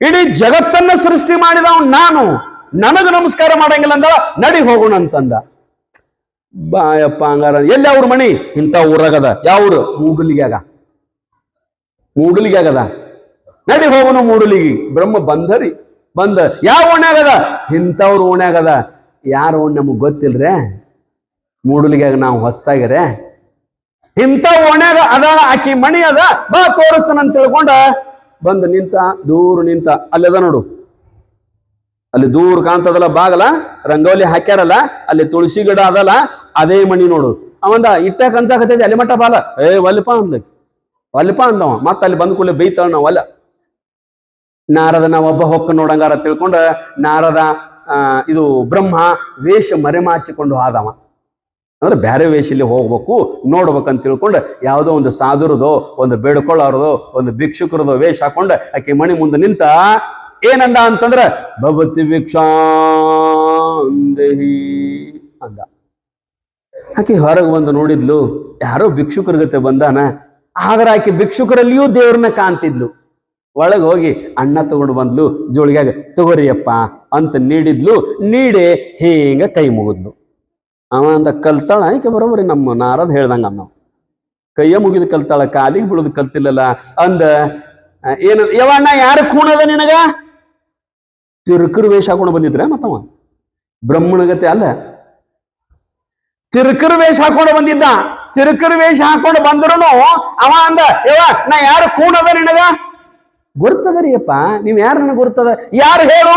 ಇಡೀ ಜಗತ್ತನ್ನ ಸೃಷ್ಟಿ ಮಾಡಿದವ್ ನಾನು, ನನಗ ನಮಸ್ಕಾರ ಮಾಡಂಗಿಲ್ಲ ಅಂದ, ನಡಿ ಹೋಗೋಣ ಅಂತಂದ. ಬಾಯಪ್ಪ ಹಂಗಾರ ಎಲ್ಲಿ ಅವ್ರ ಮಣಿ? ಇಂಥ ಊರಾಗದ. ಯಾವ್ರು? ಮೂಗಲಿಗ್ಯಾಗ. ಮೂಗಲಿಗ್ಯಾಗದ. ನಡಿ ಹೋಗೋಣ ಮೂಡಲಿಗಿ. ಬ್ರಹ್ಮ ಬಂದರಿ. ಬಂದ ಯಾವ ಓಣ್ಯಾಗದ? ಇಂಥವ್ರ ಓಣ್ಯಾಗದ. ಯಾರ ಓಣ್ ನಮಗ್ ಗೊತ್ತಿಲ್ರೆ? ಮೂಡಲಿಗ್ಯಾಗ ನಾವು ಹೊಸ್ತಾಗ್ರೆ ಇಂಥ ಓಣ್ಯಾಗ ಅದ, ಆಕಿ ಮಣಿ ಅದ, ಬಾ ತೋರಿಸ್ತಾನಂತ ತಿಳ್ಕೊಂಡ ಬಂದ ನಿಂತ. ದೂರ ನಿಂತ. ಅಲ್ಲದ ನೋಡು, ಅಲ್ಲಿ ದೂರ ಕಾಣ್ತದಲ್ಲ ಬಾಗಲ, ರಂಗೋಲಿ ಹಾಕ್ಯಾರಲ್ಲ, ಅಲ್ಲಿ ತುಳಸಿ ಗಿಡ ಅದಲ್ಲ, ಅದೇ ಮಣಿ ನೋಡು. ಅವಂದ ಇಟ್ಟ ಕನ್ಸಾಕತ್ತೈತಿ, ಅಲ್ಲಿ ಮಟ್ಟ ಬಾಲ ವಲ್ಪ ಅಂದ್ಲಿ, ವಲ್ಪ ಅಂದವ. ಮತ್ತ ಅಲ್ಲಿ ಬಂದ ಕೂಡಲೇ ಬೈತಾಳ ನಾವು ಅಲ್ಲ. ನಾರದ ಒಬ್ಬ ಹೊಕ್ಕ ನೋಡಂಗಾರ ತಿಳ್ಕೊಂಡ ನಾರದ ಇದು ಬ್ರಹ್ಮ ವೇಷ ಮರೆಮಾಚಿಕೊಂಡು ಆದವ. ಅಂದ್ರೆ ಬೇರೆ ವೇಷಲ್ಲಿ ಹೋಗ್ಬೇಕು ನೋಡ್ಬೇಕಂತ ತಿಳ್ಕೊಂಡು ಯಾವುದೋ ಒಂದು ಸಾಧುರದೋ, ಒಂದು ಬೇಡ್ಕೊಳ್ಳೋರದೋ, ಒಂದು ಭಿಕ್ಷುಕರದೋ ವೇಷ ಹಾಕೊಂಡ ಆಕಿ ಮಣಿ ಮುಂದೆ ನಿಂತ ಏನಂದ ಅಂತಂದ್ರ ಭವತಿ ಭಿಕ್ಷಾಂದೇಹಿ ಅಂದ. ಆಕಿ ಹೊರಗೆ ಬಂದು ನೋಡಿದ್ಲು, ಯಾರೋ ಭಿಕ್ಷುಕರ ಗತೆ ಬಂದಾನ. ಆದ್ರೆ ಆಕಿ ಭಿಕ್ಷುಕರಲ್ಲಿಯೂ ದೇವ್ರನ್ನ ಕಾಣ್ತಿದ್ಲು. ಒಳಗೆ ಹೋಗಿ ಅಣ್ಣ ತಗೊಂಡು ಬಂದ್ಲು, ಜೋಳಿಗ್ಯಾಗ ತಗೋರಿಯಪ್ಪ ಅಂತ ನೀಡಿದ್ಲು. ನೀಡಿ ಹಿಂಗ ಕೈ ಮುಗಿದ್ಲು. ಅವ ಅಂದ ಕಲ್ತಾಳ ಈಕೆ ಬರೋಬರಿ ನಮ್ಮ ನಾರದ್ ಹೇಳ್ದಂಗ ನಾವು ಕೈಯ ಮುಗಿದು ಕಲ್ತಾಳ, ಕಾಲಿಗೆ ಬಿಡುದು ಕಲ್ತಿಲ್ಲಲ್ಲ ಅಂದ. ಏನ ಯವಣ್ಣ ಯಾರು ಕೂಣದ ನಿನಗ? ತಿರುಕರು ವೇಷ ಹಾಕೊಂಡು ಬಂದಿದ್ರೆ ಮತ್ತವ ಬ್ರಹ್ಮಣಗತೆ ಅಲ್ಲ, ತಿರುಕರು ವೇಷ ಹಾಕೊಂಡು ಬಂದಿದ್ದ. ತಿರುಕರು ವೇಷ ಹಾಕೊಂಡು ಬಂದ್ರು ಅವ ಅಂದ, ಯವ ನಾ ಯಾರು ಕೂಣದ ನಿನಗ? ಗುರ್ತದರಿ ಅಪ್ಪ, ನೀವ್ ಯಾರು ನನಗೆ ಗುರ್ತದ? ಯಾರು ಹೇಳು?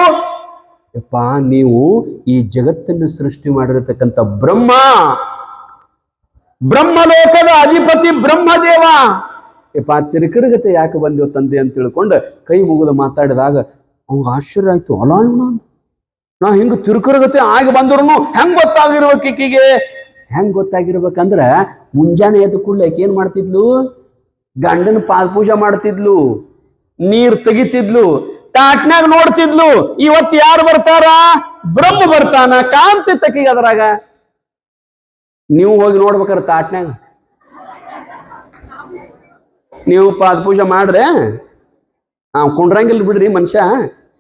ಯಪ್ಪ, ನೀವು ಈ ಜಗತ್ತನ್ನು ಸೃಷ್ಟಿ ಮಾಡಿರತಕ್ಕಂಥ ಬ್ರಹ್ಮ, ಬ್ರಹ್ಮಲೋಕದ ಅಧಿಪತಿ ಬ್ರಹ್ಮದೇವ. ಯಪ್ಪ, ತಿರುಕರಗತೆ ಯಾಕೆ ಬಂದಿವ ತಂದೆ ಅಂತ ತಿಳ್ಕೊಂಡು ಕೈ ಮುಗಿದು ಮಾತಾಡಿದಾಗ ಅವಂಗ ಆಶ್ಚರ್ಯ ಆಯ್ತು. ಅಲ್ಲ ಇವನ ನಾ ಹಿಂಗ ತಿರುಕರಗತೆ ಆಗಿ ಬಂದ್ರು ಹೆಂಗ್ ಗೊತ್ತಾಗಿರ್ಬೇಕು ಈಕಿಗೆ? ಹೆಂಗ್ ಗೊತ್ತಾಗಿರ್ಬೇಕಂದ್ರ ಮುಂಜಾನೆ ಎದ್ದ ಕೂಡಲೇ ಆಕೆ ಏನ್ ಮಾಡ್ತಿದ್ಲು? ಗಂಡನ ಪಾದ ಪೂಜೆ ಮಾಡ್ತಿದ್ಲು, ನೀರ್ ತೆಗಿತಿದ್ಲು, ತಾಟ್ನಾಗ ನೋಡ್ತಿದ್ಲು. ಇವತ್ತು ಯಾರು ಬರ್ತಾರ? ಬ್ರಹ್ಮ ಬರ್ತಾನ. ಕಾಂತಿ ತಕಿಗೆ ಅದ್ರಾಗ. ನೀವು ಹೋಗಿ ನೋಡ್ಬೇಕಾರ ತಾಟ್ನಾಗ, ನೀವು ಪಾದ ಪೂಜೆ ಮಾಡ್ರೆ ಕುಂಡ್ರಂಗಿಲ್ಲ ಬಿಡ್ರಿ. ಮನುಷ್ಯ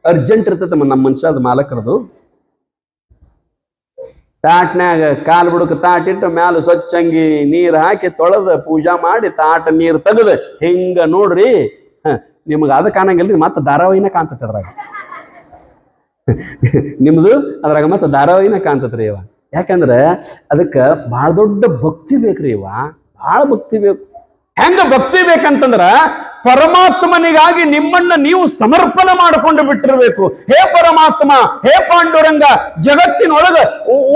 ಅರ್ಜೆಂಟ್ ಇರ್ತೈತೆ ನಮ್ಮ ಮನುಷ್ಯ, ಅದು ಮಾಲಕರದು. ತಾಟ್ನ್ಯಾಗ ಕಾಲು ಬುಡಕ ತಾಟಿಟ್ಟು ಮ್ಯಾಲ ಸ್ವಚ್ಛಂಗಿ ನೀರ್ ಹಾಕಿ ತೊಳೆದ ಪೂಜಾ ಮಾಡಿ ತಾಟ ನೀರ್ ತೆಗದ ಹಿಂಗ ನೋಡ್ರಿ. ನಿಮ್ಗೆ ಅದು ಕಾಣಂಗಿಲ್ರಿ, ಮತ್ತೆ ಧಾರಾವಾಹಿನ ಕಾಣ್ತೈತೆ ಅದ್ರಾಗ. ನಿಮ್ದು ಅದ್ರಾಗ ಮತ್ತೆ ಧಾರಾವಾಹಿನ ಕಾಣ್ತತ್ರಿ ಇವ. ಯಾಕಂದ್ರೆ ಅದಕ್ಕೆ ಬಹಳ ದೊಡ್ಡ ಭಕ್ತಿ ಬೇಕ್ರಿ ಇವ, ಬಹಳ ಭಕ್ತಿ ಬೇಕು. ಹೆಂಗ ಭಕ್ತಿ ಬೇಕಂತಂದ್ರ ಪರಮಾತ್ಮನಿಗಾಗಿ ನಿಮ್ಮನ್ನ ನೀವು ಸಮರ್ಪಣೆ ಮಾಡಿಕೊಂಡು ಬಿಟ್ಟಿರ್ಬೇಕು. ಹೇ ಪರಮಾತ್ಮ, ಹೇ ಪಾಂಡುರಂಗ, ಜಗತ್ತಿನೊಳಗ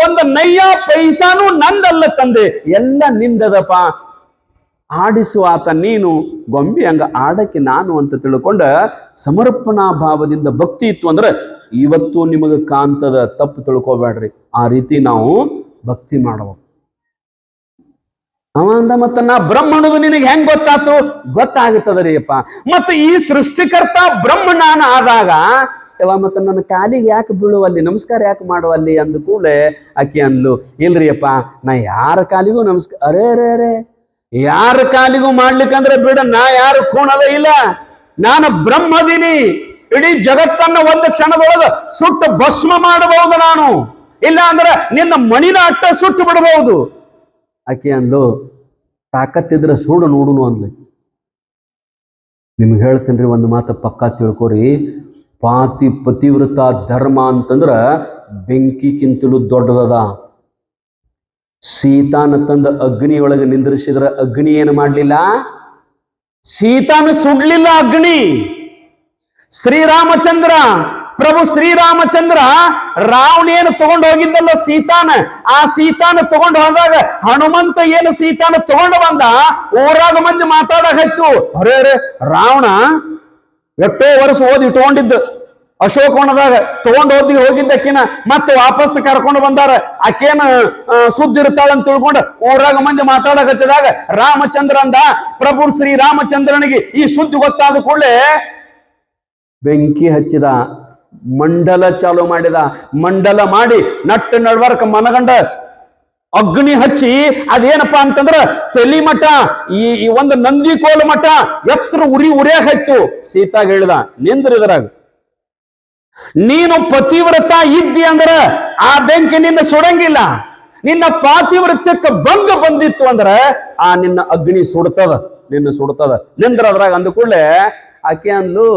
ಒಂದು ನಯ್ಯ ಪೈಸಾನು ನಂದಲ್ಲ ತಂದೆ, ಎಲ್ಲ ನಿಂದದಪ್ಪ. ಆಡಿಸುವ ಆತ ನೀನು, ಗೊಂಬೆ ಹಂಗ ಆಡಕ್ಕೆ ನಾನು ಅಂತ ತಿಳ್ಕೊಂಡ ಸಮರ್ಪಣಾ ಭಾವದಿಂದ ಭಕ್ತಿ ಇತ್ತು ಅಂದ್ರೆ ಇವತ್ತು ನಿಮಗೆ ಕಾಂತದ. ತಪ್ಪು ತಿಳ್ಕೊಬೇಡ್ರಿ, ಆ ರೀತಿ ನಾವು ಭಕ್ತಿ ಮಾಡಬೇಕು. ಅವ ಅಂದ, ಮತ್ತ ನಾ ಬ್ರಹ್ಮಣದು ನಿನಗೆ ಹೆಂಗ್ ಗೊತ್ತಾತು? ಗೊತ್ತಾಗುತ್ತದರಿ ಅಪ್ಪ. ಮತ್ತು ಈ ಸೃಷ್ಟಿಕರ್ತ ಬ್ರಹ್ಮ ನಾನು ಆದಾಗ ಮತ್ತ ನನ್ನ ಕಾಲಿಗೆ ಯಾಕೆ ಬೀಳುವಲ್ಲಿ, ನಮಸ್ಕಾರ ಯಾಕೆ ಮಾಡುವಲ್ಲಿ ಅಂದ ಕೂಡಲೇ ಆಕಿ ಅಂದ್ಲು, ಇಲ್ರಿ ಅಪ್ಪ, ನಾ ಯಾರ ಕಾಲಿಗೂ ನಮಸ್ಕಾರ, ಅರೇ ಯಾರ ಕಾಲಿಗೂ ಮಾಡ್ಲಿಕ್ಕಂದ್ರೆ ಬಿಡ, ನಾ ಯಾರು ಖೂಣದ ಇಲ್ಲ, ನಾನು ಬ್ರಹ್ಮದೀನಿ. ಇಡೀ ಜಗತ್ತನ್ನ ಒಂದು ಕ್ಷಣದೊಳಗ ಸುಟ್ಟು ಭಸ್ಮ ಮಾಡಬಹುದು ನಾನು, ಇಲ್ಲ ಅಂದ್ರೆ ನಿನ್ನ ಮಣಿನ ಅಟ್ಟ ಸುಟ್ಟು ಬಿಡಬಹುದು. ಆಕೆ ಅಂದ್ಲು, ತಾಕತ್ತಿದ್ರೆ ಸುಡು ನೋಡುನು ಅಂದ್ಲಿ. ನಿಮ್ಗೆ ಹೇಳ್ತೀನಿ ಒಂದು ಮಾತು ಪಕ್ಕಾ ತಿಳ್ಕೊರಿ, ಪತಿವ್ರತ ಧರ್ಮ ಅಂತಂದ್ರ ಬೆಂಕಿಕ್ಕಿಂತಲೂ ದೊಡ್ಡದದ. ಸೀತಾನ ತಂದ ಅಗ್ನಿಯೊಳಗೆ ನಿಂದ್ರಿಸಿದ್ರ ಅಗ್ನಿ ಏನು ಮಾಡ್ಲಿಲ್ಲ? ಸೀತಾನ ಸುಡ್ಲಿಲ್ಲ ಅಗ್ನಿ. ಶ್ರೀರಾಮಚಂದ್ರ, ಪ್ರಭು ಶ್ರೀರಾಮಚಂದ್ರ ರಾವಣ ಏನು ತಗೊಂಡು ಹೋಗಿದ್ದಲ್ಲ ಸೀತಾನ, ಆ ಸೀತಾನ ತಗೊಂಡು ಹೋದಾಗ ಹನುಮಂತ ಏನು ಸೀತಾನ ತಗೊಂಡು ಬಂದ, ಊರಾಗ ಮಂದಿ ಮಾತಾಡಕತ್ತು, ಅರೇ ರಾವಣ ಎಷ್ಟೋ ವರ್ಷ ಓದಿ ಇಟ್ಕೊಂಡಿದ್ದು ಅಶೋಕವನದಾಗ ತಗೊಂಡು ಹೋಗಿದ್ದಕ್ಕಿನ ಮತ್ತೆ ವಾಪಸ್ ಕರ್ಕೊಂಡು ಬಂದಾರ, ಆಕೇನ ಸುದ್ದಿ ಇರ್ತಾಳಂತ ತಿಳ್ಕೊಂಡು ಊರಾಗ ಮಂದಿ ಮಾತಾಡಕತ್ತಿದಾಗ ರಾಮಚಂದ್ರ ಅಂದ, ಪ್ರಭು ಶ್ರೀರಾಮಚಂದ್ರನಿಗೆ ಈ ಸುದ್ದಿ ಗೊತ್ತಾದ ಕೂಡಲೇ ಬೆಂಕಿ ಹಚ್ಚಿದ, ಮಂಡಲ ಚಾಲು ಮಾಡಿದ. ಮಂಡಲ ಮಾಡಿ ನಟ್ಟ ನಡ್ವರ್ಕ ಮನಗಂಡ ಅಗ್ನಿ ಹಚ್ಚಿ ಅದೇನಪ್ಪಾ ಅಂತಂದ್ರ ತಲಿ ಮಠ, ಈ ಒಂದು ನಂದಿ ಕೋಲು ಮಠ ಎತ್ತರ ಉರಿಯಾಗ ಹತ್ತು. ಸೀತಾಗ ಹೇಳಿದ, ನಿಂದ್ರಿದ್ರಾಗ ನೀನು ಪತಿವ್ರತ ಇದ್ದಿ ಅಂದ್ರ ಆ ಬೆಂಕಿ ನಿನ್ನ ಸುಡಂಗಿಲ್ಲ. ನಿನ್ನ ಪಾತಿವ್ರತ್ಯಕ್ಕೆ ಭಂಗ ಬಂದಿತ್ತು ಅಂದ್ರ ಆ ನಿನ್ನ ಅಗ್ನಿ ಸುಡ್ತದ, ನಿನ್ನ ಸುಡ್ತದ. ನಿಂದ್ರ ಅದ್ರಾಗ ಅಂದ ಕೂಡಲೇ ಆಕೆ ಅಂದ್ಲು,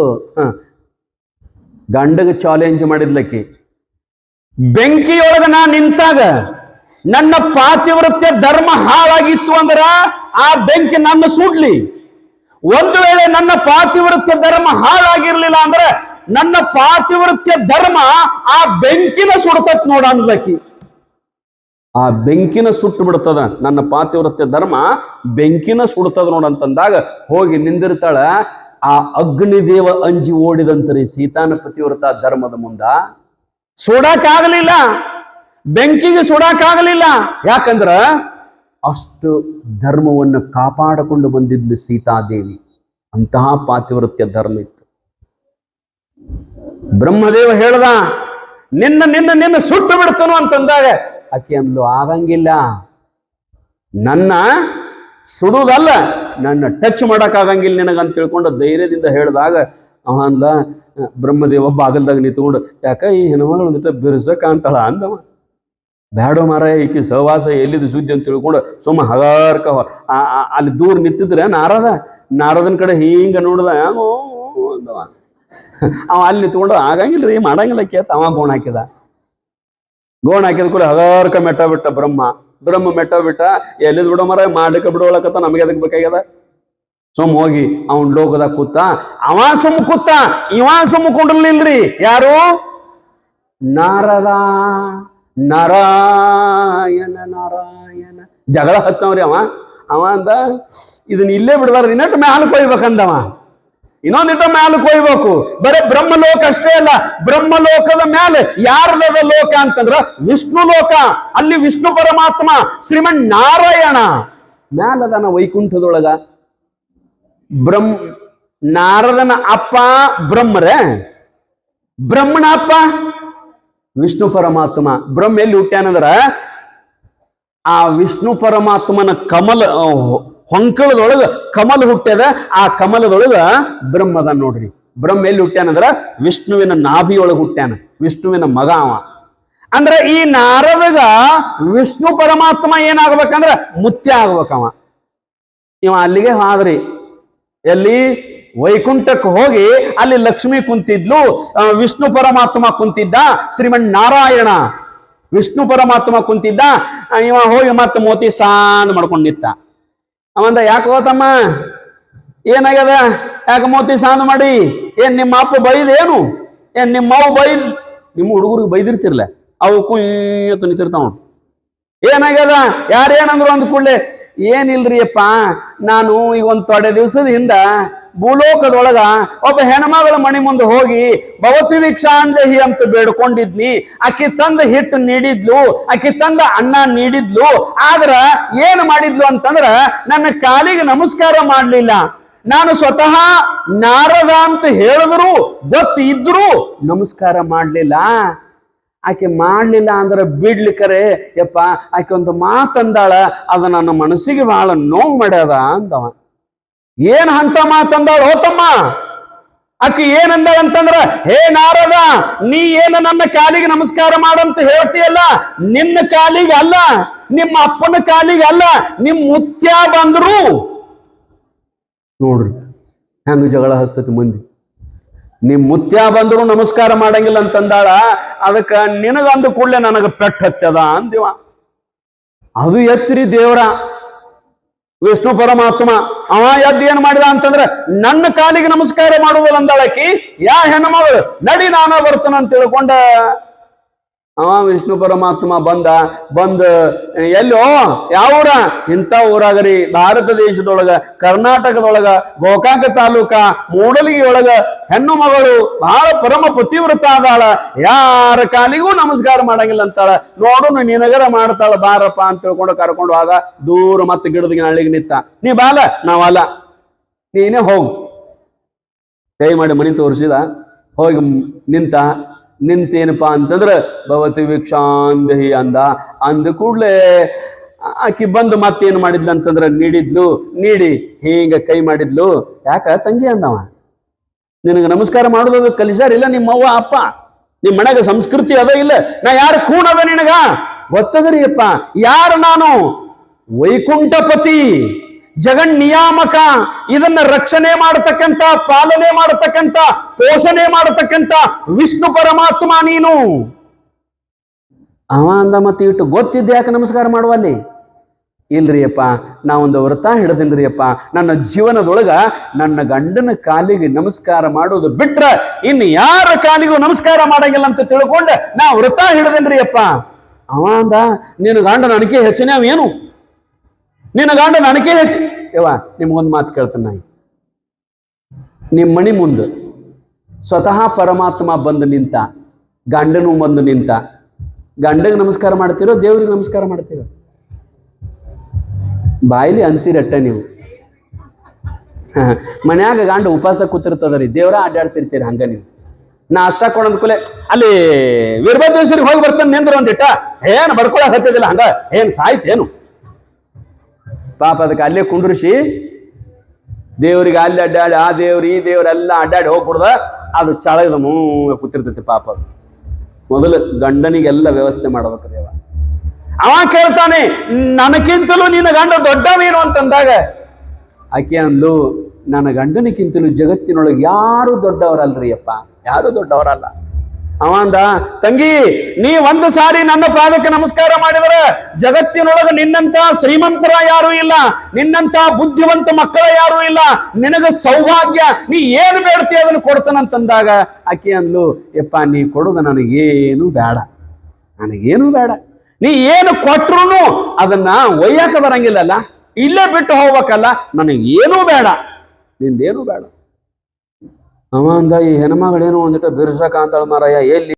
ಗಂಡಗ ಚಾಲೆಂಜ್ ಮಾಡಿದ್ಲಕ್ಕಿ, ಬೆಂಕಿಯೊಳಗ ನಾ ನಿಂತಾಗ ನನ್ನ ಪಾತಿವ್ರತ್ಯ ಧರ್ಮ ಹಾಳಾಗಿತ್ತು ಅಂದ್ರ ಆ ಬೆಂಕಿ ನನ್ನ ಸುಡ್ಲಿ. ಒಂದು ವೇಳೆ ನನ್ನ ಪಾತಿವ್ರತ್ಯ ಧರ್ಮ ಹಾಳಾಗಿರ್ಲಿಲ್ಲ ಅಂದ್ರೆ ನನ್ನ ಪಾತಿವ್ರತ್ಯ ಧರ್ಮ ಆ ಬೆಂಕಿನ ಸುಡ್ತತ್ ನೋಡ ಅನ್ಲಕ್ಕಿ. ಆ ಬೆಂಕಿನ ಸುಟ್ಟು ಬಿಡ್ತದ, ನನ್ನ ಪಾತಿವ್ರತ್ಯ ಧರ್ಮ ಬೆಂಕಿನ ಸುಡ್ತದ ನೋಡಂತಂದಾಗ ಹೋಗಿ ನಿಂದಿರ್ತಾಳ. ಆ ಅಗ್ನಿದೇವ ಅಂಜಿ ಓಡಿದಂತರಿ ಸೀತಾನ ಪತಿವ್ರತ ಧರ್ಮದ ಮುಂದ. ಸುಡಕ್ಕಾಗಲಿಲ್ಲ, ಬೆಂಕಿಗೆ ಸುಡಕ್ಕಾಗಲಿಲ್ಲ. ಯಾಕಂದ್ರ ಅಷ್ಟು ಧರ್ಮವನ್ನು ಕಾಪಾಡಿಕೊಂಡು ಬಂದಿದ್ಲು ಸೀತಾದೇವಿ. ಅಂತಹ ಪಾತಿವ್ರತ್ಯ ಧರ್ಮ ಇತ್ತು. ಬ್ರಹ್ಮದೇವ ಹೇಳ್ದ, ನಿನ್ನ ನಿನ್ನ ನಿನ್ನ ಸುಟ್ಟು ಬಿಡ್ತನು ಅಂತಂದಾಗ ಆಕೆ ಅಂದ್ಲು, ಆಗಂಗಿಲ್ಲ, ನನ್ನ ಸುಡುವುದಲ್ಲ, ನನ್ನ ಟಚ್ ಮಾಡಕ್ಕಾಗಂಗಿಲ್ಲ ನಿನಗಂತ ತಿಳ್ಕೊಂಡು ಧೈರ್ಯದಿಂದ ಹೇಳಿದಾಗ ಅವ ಅಂದ್ಲ, ಬ್ರಹ್ಮದೇವ ಬಾಗಲ್ದಾಗ ನಿಂತ್ಕೊಂಡು, ಯಾಕ ಈ ಹೆಣ್ಮಗಳು ಒಂದಿಟ್ಟ ಬಿರ್ಸ ಕಾಣ್ತಾಳ ಅಂದವ. ಬ್ಯಾಡೋ ಮಾರ, ಈಕಿ ಸಹವಾಸ ಎಲ್ಲಿದ್ದು ಸುದ್ದಿ ಅಂತ ತಿಳ್ಕೊಂಡು ಸುಮ್ಮ ಹಗಾರ್ಕ ಅಲ್ಲಿ ದೂರ ನಿಂತಿದ್ರೆ ನಾರದನ ಕಡೆ ಹಿಂಗ ನೋಡ್ದ ಅಂದವ. ಅವ ಅಲ್ಲಿ ನಿಂತ್ಕೊಂಡು ಆಗಂಗಿಲ್ರಿ, ಮಾಡಂಗಿಲ್ಲ ಕೇತ ಅವ ಗೋಣ ಹಾಕಿದ ಕೂಡ ಹಗಾರ್ಕ ಮೆಟ್ಟ ಬಿಟ್ಟ ಬ್ರಹ್ಮ ಮೆಟ್ಟ ಬಿಟ್ಟ. ಎಲ್ಲಿದ್ ಬಿಡೋ ಮರ, ಮಾಡ್ಲಿಕ್ಕೆ ಬಿಡೋಳಕತ್ತ, ನಮಗೆ ಅದಕ್ಕೆ ಬೇಕಾಗ್ಯದ. ಸುಮ್ ಹೋಗಿ ಅವನ್ ಲೋಕದಾಗ ಕೂತ, ಅವ ಸುಮ್ ಕೂತ, ಇವ ಸುಮ್ ಕುಂಡ್ರಲಿಲ್ರಿ. ಯಾರು? ನಾರದ. ನಾರಾಯಣ ನಾರಾಯಣ ಜಗಳ ಹಚ್ಚವ್ರಿ. ಅವ ಅಂದ, ಇದನ್ನ ಇಲ್ಲೇ ಬಿಡಬಾರ್ದು, ಇನ್ನಟ್ಟು ಮ್ಯಾಲಕ್ಕೆ ಹೋಗ್ಬೇಕಂದವ, ಇನ್ನೊಂದಿಟ್ಟ ಮ್ಯಾಲಕ್ಕೆ ಹೋಗ್ಬೇಕು. ಬರೇ ಬ್ರಹ್ಮಲೋಕ ಅಷ್ಟೇ ಅಲ್ಲ, ಬ್ರಹ್ಮಲೋಕದ ಮ್ಯಾಲೆ ಯಾರ್ದದ ಲೋಕ ಅಂತಂದ್ರ ವಿಷ್ಣು ಲೋಕ. ಅಲ್ಲಿ ವಿಷ್ಣು ಪರಮಾತ್ಮ ಶ್ರೀಮನ್ ನಾರಾಯಣ ಮ್ಯಾಲದನ ವೈಕುಂಠದೊಳಗ. ನಾರದನ ಅಪ್ಪ ಬ್ರಹ್ಮರೇ, ಬ್ರಹ್ಮನ ಅಪ್ಪ ವಿಷ್ಣು ಪರಮಾತ್ಮ. ಬ್ರಹ್ಮ ಎಲ್ಲಿ ಹುಟ್ಟ್ಯಾನಂದ್ರ ಆ ವಿಷ್ಣು ಪರಮಾತ್ಮನ ಕಮಲ ಹೊಂಕಳದೊಳಗ ಕಮಲ ಹುಟ್ಟ್ಯದ. ಆ ಕಮಲದೊಳಗ ಬ್ರಹ್ಮದ ನೋಡ್ರಿ. ಬ್ರಹ್ಮ ಎಲ್ಲಿ ಹುಟ್ಟ್ಯಾನಂದ್ರ ವಿಷ್ಣುವಿನ ನಾಭಿಯೊಳಗ ಹುಟ್ಟ್ಯಾನ, ವಿಷ್ಣುವಿನ ಮಗ ಅವ. ಅಂದ್ರೆ ಈ ನಾರದಗ ವಿಷ್ಣು ಪರಮಾತ್ಮ ಏನಾಗ್ಬೇಕಂದ್ರ ಮುತ್ಯ ಆಗ್ಬೇಕವ. ಇವ ಅಲ್ಲಿಗೆ ಹಾದ್ರಿ, ಎಲ್ಲಿ ವೈಕುಂಠಕ್ಕೆ ಹೋಗಿ ಅಲ್ಲಿ ಲಕ್ಷ್ಮಿ ಕುಂತಿದ್ಲು, ವಿಷ್ಣು ಪರಮಾತ್ಮ ಕುಂತಿದ್ದ, ಶ್ರೀಮನ್ ನಾರಾಯಣ ವಿಷ್ಣು ಪರಮಾತ್ಮ ಕುಂತಿದ್ದ. ಇವ ಹೋಗಿ ಮತ್ತೆ ಮೋತಿ ಸಾಂದ್ ಮಾಡ್ಕೊಂಡು ನಿಂತ. ಅವಂದ, ಯಾಕೆ ಹೋತಮ್ಮ, ಏನಾಗ್ಯದ, ಯಾಕೆ ಮೋತಿ ಸಾಂದ್ ಮಾಡಿ? ಏನ್ ನಿಮ್ಮ ಅಪ್ಪ ಬೈದೇನು? ಏನ್ ನಿಮ್ಮ ಅವು ಬೈದ್? ನಿಮ್ಮ ಹುಡುಗರಿಗೆ ಬೈದಿರ್ತಿರ್ಲ, ಅವು ಕುಯ್ಯತ್ತು ನಿಂತಿರ್ತಾವ. ಏನಾಗ್ಯದ, ಯಾರೇನಂದ್ರು ಅಂದ ಕೂಡಲೇ, ಏನಿಲ್ರಿ ಅಪ್ಪ, ನಾನು ಈಗ ಒಂದ್ ತೊಡೆ ದಿವಸದ ಹಿಂದ ಭೂಲೋಕದೊಳಗ ಒಬ್ಬ ಹೆಣ್ಮಗಳ ಮಣಿ ಮುಂದೆ ಹೋಗಿ ಭವತಿ ಭಿಕ್ಷಾಂದೇಹಿ ಅಂತ ಬೇಡ್ಕೊಂಡಿದ್ನಿ. ಆಕಿ ತಂದ ಹಿಟ್ಟು ನೀಡಿದ್ಲು, ಆಕಿ ತಂದ ಅನ್ನ ನೀಡಿದ್ಲು. ಆದ್ರ ಏನ್ ಮಾಡಿದ್ಲು ಅಂತಂದ್ರ ನನ್ನ ಕಾಲಿಗೆ ನಮಸ್ಕಾರ ಮಾಡ್ಲಿಲ್ಲ. ನಾನು ಸ್ವತಃ ನಾರದ ಅಂತ ಹೇಳಿದ್ರು ಗೊತ್ತು ಇದ್ರು ನಮಸ್ಕಾರ ಮಾಡ್ಲಿಲ್ಲ. ಆಕೆ ಮಾಡ್ಲಿಲ್ಲ ಅಂದ್ರೆ ಬಿಡ್ಲಿಕ್ಕರೆ ಯಪ್ಪ, ಆಕೆ ಒಂದು ಮಾತಂದಾಳ, ಅದ ನನ್ನ ಮನಸ್ಸಿಗೆ ಬಹಳ ನೋವು ಮಾಡ್ಯದ ಅಂದವ. ಏನ್ ಅಂತ ಮಾತಂದಾಳ ಹೋತಮ್ಮ? ಆಕೆ ಏನಂದಾಳ ಅಂತಂದ್ರ, ಹೇ ನಾರದ, ನೀ ಏನು ನನ್ನ ಕಾಲಿಗೆ ನಮಸ್ಕಾರ ಮಾಡಂತ ಹೇಳ್ತೀಯಲ್ಲ, ನಿನ್ನ ಕಾಲಿಗೆ ಅಲ್ಲ, ನಿಮ್ಮ ಅಪ್ಪನ ಕಾಲಿಗೆ ಅಲ್ಲ, ನಿಮ್ ಮುತ್ಯ ಬಂದ್ರು. ನೋಡ್ರಿ ಹೆಂಗ ಜಗಳ ಹಸ್ತತಿ ಮಂದಿ. ನಿಮ್ ಮುತ್ಯ ಬಂದ್ರು ನಮಸ್ಕಾರ ಮಾಡಂಗಿಲ್ಲ ಅಂತಂದಾಳ. ಅದಕ್ಕ ನಿನಗಂದು ಕೂಡಲೇ ನನಗ ಪೆಟ್ಟು ಹತ್ತದ ಅಂದಿವ. ಅದು ಎತ್ತಿರಿ ದೇವರ ವಿಷ್ಣು ಪರಮಾತ್ಮ. ಅವ ಎದ್ದು ಏನ್ ಮಾಡಿದ ಅಂತಂದ್ರೆ ನನ್ನ ಕಾಲಿಗೆ ನಮಸ್ಕಾರ ಮಾಡುವುದಿಲ್ಲ ಅಂದಾಳಕಿ. ಯಾ ಹೆಣ್ಮಗಳು ನಡಿ, ನಾನ ಬರ್ತನ ಅಂತ ತಿಳ್ಕೊಂಡ ಅವ ವಿಷ್ಣು ಪರಮಾತ್ಮ ಬಂದ ಎಲ್ಲೋ ಯಾವೂರ? ಇಂಥ ಊರಾಗರಿ, ಭಾರತ ದೇಶದೊಳಗ, ಕರ್ನಾಟಕದೊಳಗ, ಗೋಕಾಕ ತಾಲೂಕ ಮೂಡಲಗಿ ಒಳಗ ಹೆಣ್ಣು ಮಗಳು ಬಹಳ ಪರಮ ಪತಿವ್ರತ ಆದಾಳ. ಯಾರ ಕಾಲಿಗೂ ನಮಸ್ಕಾರ ಮಾಡಂಗಿಲ್ಲ ಅಂತಾಳ. ನೋಡು ನಿನಗರ ಮಾಡ್ತಾಳ, ಬಾರಪ್ಪ ಅಂತ ತಿಳ್ಕೊಂಡು ಕರ್ಕೊಂಡು ಆಗ ದೂರ ಮತ್ತೆ ಗಿಡದ ನಳ್ಳಿಗೆ ನಿಂತ. ನೀ ಬಾಲ, ನಾವಲ್ಲ, ನೀನೇ ಹೋಗು. ಕೈ ಮಾಡಿ ಮನಿ ತೋರಿಸಿದ, ಹೋಗಿ ನಿಂತೇನಪ್ಪಾ ಅಂತಂದ್ರ ಭವತಿ ಭಿಕ್ಷಾಂದೇಹಿ ಅಂದ ಕೂಡ್ಲೆ ಆಕಿ ಬಂದು ಮತ್ತೇನು ಮಾಡಿದ್ಲು ಅಂತಂದ್ರ ನೀಡಿ ಹಿಂಗ ಕೈ ಮಾಡಿದ್ಲು. ಯಾಕ ತಂಗಿ ಅಂದವ, ನಿನಗೆ ನಮಸ್ಕಾರ ಮಾಡೋದು ಕಲಿಸಾರಿಲ್ಲ ನಿಮ್ಮವ್ವ ಅಪ್ಪ? ನಿಮ್ ಮನೆಗೆ ಸಂಸ್ಕೃತಿ ಅದ ಇಲ್ಲ? ನಾ ಯಾರು ಕೂಣದ ನಿನಗ ಗೊತ್ತದ್ರಿ ಅಪ್ಪ. ಯಾರು ನಾನು? ವೈಕುಂಠಪತಿ, ಜಗನ್ ನಿಯಾಮಕ, ಇದನ್ನ ರಕ್ಷಣೆ ಮಾಡತಕ್ಕಂತ, ಪಾಲನೆ ಮಾಡತಕ್ಕಂತ, ಪೋಷಣೆ ಮಾಡತಕ್ಕಂತ ವಿಷ್ಣು ಪರಮಾತ್ಮ ನೀನು. ಅವ ಅಂದ ಮತ್ತೆ ಇಟ್ಟು ಗೊತ್ತಿದ್ದ ಯಾಕೆ ನಮಸ್ಕಾರ ಮಾಡುವಲ್ಲಿ? ಇಲ್ರಿ ಅಪ್ಪ, ನಾವೊಂದು ವ್ರತ ಹಿಡ್ದಿನ್ರಿ ಅಪ್ಪ, ನನ್ನ ಜೀವನದೊಳಗ ನನ್ನ ಗಂಡನ ಕಾಲಿಗೆ ನಮಸ್ಕಾರ ಮಾಡೋದು ಬಿಟ್ರ ಇನ್ನು ಯಾರ ಕಾಲಿಗೂ ನಮಸ್ಕಾರ ಮಾಡಂಗಿಲ್ಲ ಅಂತ ತಿಳ್ಕೊಂಡೆ ನಾ ವ್ರತ ಹಿಡ್ದೇನ್ರಿ ಅಪ್ಪ. ಅವ ಅಂದ, ನಿನ್ನ ಗಂಡನ ಅಣಿಕೆ ಹೆಚ್ಚಿನ ಅವೇನು? ನಿನ್ನ ಗಂಡನ ಅಣಿಕೆ ಹೆಚ್ಚು. ನಿಮ್ಗೊಂದು ಮಾತು ಕೇಳ್ತಾನೆ ನಾ, ನಿಮ್ಮ ಮಣಿ ಮುಂದೆ ಸ್ವತಃ ಪರಮಾತ್ಮ ಬಂದು ನಿಂತ, ಗಂಡನು ಬಂದು ನಿಂತ, ಗಂಡಗೆ ನಮಸ್ಕಾರ ಮಾಡ್ತೀರೋ ದೇವ್ರಿಗೆ ನಮಸ್ಕಾರ ಮಾಡ್ತೀರೋ? ಬಾಯಿಲಿ ಅಂತೀರಟ್ಟ ನೀವು. ಮನ್ಯಾಗ ಗಂಡ ಉಪವಾಸ ಕೂತಿರ್ತದ್ರಿ, ದೇವ್ರ ಅಡ್ಡಾಡ್ತಿರ್ತೀರಿ ಹಂಗ ನೀವು. ನಾ ಅಷ್ಟ ಕೊಡಂದ ಕೂಲೆ ಅಲ್ಲಿ ವೀರಭದ್ರೇಶ್ವರಿಗೆ ಹೋಗಿ ಬರ್ತಾನೆ ನಿಂದ್ರ ಒಂದಿಟ್ಟ, ಏನ್ ಬಡ್ಕೊಳಕ್ ಹತ್ತಿದಿಲ್ಲ ಹಂಗ, ಏನ್ ಸಾಯ್ತೇನು? ಪಾಪ ಅದಕ್ಕೆ ಅಲ್ಲೇ ಕುಂಡ್ರಿಸಿ ದೇವ್ರಿಗೆ ಅಲ್ಲಿ ಅಡ್ಡಾಡಿ ಆ ದೇವ್ರು ಈ ದೇವ್ರೆಲ್ಲ ಅಡ್ಡಾಡಿ ಹೋಗ್ಬಿಡ್ದ, ಅದು ಚಳಗದ ಕೂತಿರ್ತೈತಿ ಪಾಪ. ಅದು ಮೊದಲು ಗಂಡನಿಗೆಲ್ಲ ವ್ಯವಸ್ಥೆ ಮಾಡ್ಬೇಕ್ರಿ. ಅವ ಕೇಳ್ತಾನೆ, ನನಗಿಂತಲೂ ನಿನ್ನ ಗಂಡ ದೊಡ್ಡವೇನು ಅಂತಂದಾಗ ಆಕೆ ಅಂದ್ಲು, ನನ್ನ ಗಂಡನಿಗಿಂತಲೂ ಜಗತ್ತಿನೊಳಗೆ ಯಾರು ದೊಡ್ಡವರಲ್ರಿ ಅಪ್ಪ, ಯಾರು ದೊಡ್ಡವರಲ್ಲ. ಅವ ಅಂದ, ತಂಗಿ ನೀ ಒಂದು ಸಾರಿ ನನ್ನ ಪಾದಕ್ಕೆ ನಮಸ್ಕಾರ ಮಾಡಿದರೆ ಜಗತ್ತಿನೊಳಗೆ ನಿನ್ನಂತ ಶ್ರೀಮಂತರ ಯಾರು ಇಲ್ಲ, ನಿನ್ನಂತ ಬುದ್ಧಿವಂತ ಮಕ್ಕಳ ಯಾರು ಇಲ್ಲ, ನಿನಗ ಸೌಭಾಗ್ಯ, ನೀ ಏನು ಬೇಡ್ತೀಯ ಅದನ್ನು ಕೊಡ್ತಾನಂತಂದಾಗ ಆಕೆ ಅಂದ್ಲು, ಯಪ್ಪ ನೀ ಕೊಡುದು ನನಗೇನು ಬೇಡ, ನನಗೇನು ಬೇಡ. ನೀ ಏನು ಕೊಟ್ರು ಅದನ್ನ ಒಯ್ಯಾಕ ಬರಂಗಿಲ್ಲಲ್ಲ, ಇಲ್ಲೇ ಬಿಟ್ಟು ಹೋಗ್ಬೇಕಲ್ಲ, ನನಗೇನೂ ಬೇಡ, ನಿಂದೇನು ಬೇಡ. ಅವ ಅಂದ, ಈ ಹೆಣ್ಮಗಳೇನು ಒಂದಿಟ್ಟು ಬಿರ್ಸಕ ಅಂತಾಳ ಮಾರಾಯ, ಎಲ್ಲಿ